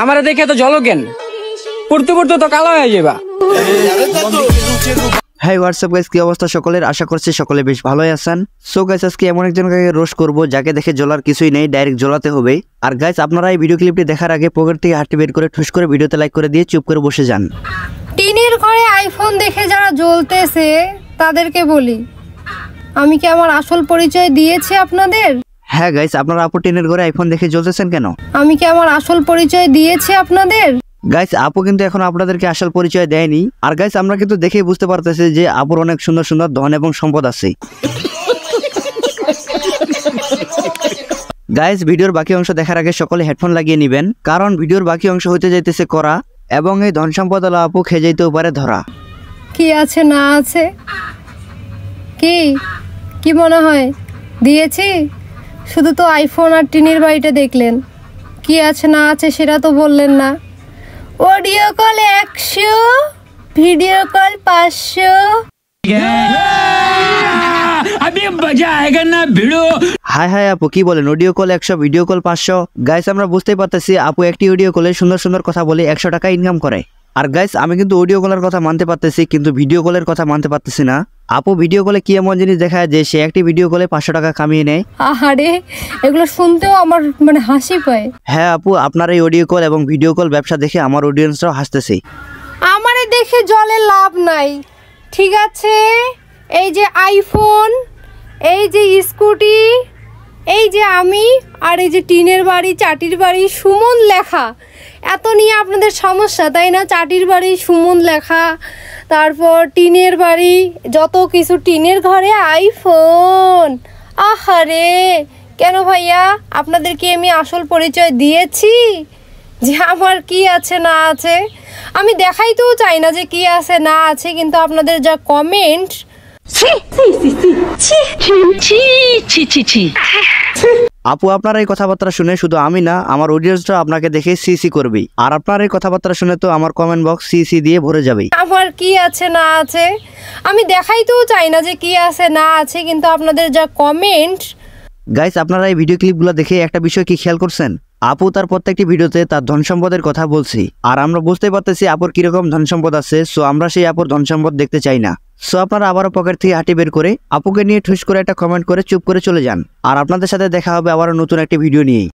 আমারে দেখে তো জলো কেন পড়তে পড়তে তো কালো হয়ে যাবা। হাই হোয়াটসঅ্যাপ গাইস, কি অবস্থা সকলের? আশা করছি সকলে বেশ ভালোই আছেন। সো গাইস, আজকে এমন একজনকে রোস্ট করব যাকে দেখে জ্বলার কিছুই নেই, ডাইরেক্ট জ্বলাতে হবে। আর গাইস, আপনারা এই ভিডিও ক্লিপটি দেখার আগে পকেট থেকে হাতটি বের করে ঠুস করে ভিডিওতে লাইক করে দিয়ে চুপ করে বসে যান। টিনের ঘরে আইফোন দেখে যারা জ্বলতেছে তাদেরকে বলি, আমি কি আমার আসল পরিচয় দিয়েছি আপনাদের? হ্যাঁ গাইস, আপনারা আপু টিনের ঘরে আইফোন দেখে জ্বলতেছেন কেন? আমি কি আমার আসল পরিচয় দিয়েছি আপনাদের? গাইস, আপু কিন্তু এখন আপনাদেরকে আসল পরিচয় দেয়নি। আর গাইস, আমরা কিন্তু দেখেই বুঝতে পারতেছি যে আপুর অনেক সুন্দর সুন্দর ধন এবং সম্পদ আছে। গাইস, ভিডিওর বাকি অংশ দেখার আগে সকলে হেডফোন লাগিয়ে নেবেন, কারণ ভিডিওর বাকি অংশ হইতে যাইতেছে করা, এবং এই ধন সম্পদ হলো আপু খেয়ে যাইতেও পারে ধরা। কি আছে না আছে, কি কি মনে হয় দিয়েছি? শুধু তো আইফোন আর টিনের বাড়িটা দেখলেন, কি আছে না আছে সেটা তো বললেন না। Audio call 100, video call 500। High high আপু, কি বলেন? Audio call 100, video call 500। Guys, আমরা বুঝতেই পারতেছি আপু একটি অডিও কলে সুন্দর সুন্দর কথা বলে 100 টাকা ইনকাম করে। আর গাইস, আমি কিন্তু অডিও কলের কথা মানতে পারতেছি, কিন্তু ভিডিও কলের কথা মানতে পারতেছি না। আপু ভিডিও কলে কি এমন জিনিস দেখায় যে সে একটি ভিডিও কলে 500 টাকা কামিয়ে নেয়? আহারে, এগুলো শুনতেও আমার হাসি পায়। হ্যাঁ আপু, আপনার এই অডিও কল এবং ভিডিও কল ব্যবসা দেখে আমার অডিয়েন্সরাও হাসতেছে। আমারে দেখে জলে লাভ নাই, ঠিক আছে? এই যে আইফোন, এই যে স্কুটি, এই যে আমি, আর এই যে টিনের বাড়ি, চাটির বাড়ি, সুমন লেখা, এত নিয়ে আপনাদের সমস্যা, তাই না? চাটির বাড়ি, সুমন লেখা, তারপর টিনের বাড়ি, যত কিছু, টিনের ঘরে আইফোন। আহারে, কেন ভাইয়া? আপনাদেরকে আমি আসল পরিচয় দিয়েছি যে আমার কি আছে না আছে? আমি দেখাইতেও চাই না যে কি আছে না আছে, কিন্তু আপনাদের যা কমেন্ট, আপু আপনার এই কথাবার্তা শুনে শুধু আমি না, আমার অডিয়েন্সরা আপনাকে দেখে সিসি করবে। আর আপনার এই কথাবার্তা শুনে তো আমার কমেন্ট বক্স সিসি দিয়ে ভরে যাবে। আমার কি আছে না আছে আমি দেখাইতেও চাই না যে কি আছে না আছে, কিন্তু আপনাদের যা কমেন্ট। গাইস, আপনারা এই ভিডিও ক্লিপগুলো দেখে একটা বিষয় কি খেয়াল করছেন? আপু তার প্রত্যেকটি ভিডিওতে তার ধন সম্পদের কথা বলছি, আর আমরা বুঝতে পারতেছি আপুর কিরকম ধন সম্পদ আছে। সো আমরা সেই আপুর ধন সম্পদ দেখতে চাই না। সো আপনারা আবারও পকেট থেকে হাঁটি বের করে আপুকে নিয়ে ঠুস করে একটা কমেন্ট করে চুপ করে চলে যান। আর আপনাদের সাথে দেখা হবে আবারও নতুন একটি ভিডিও নিয়ে।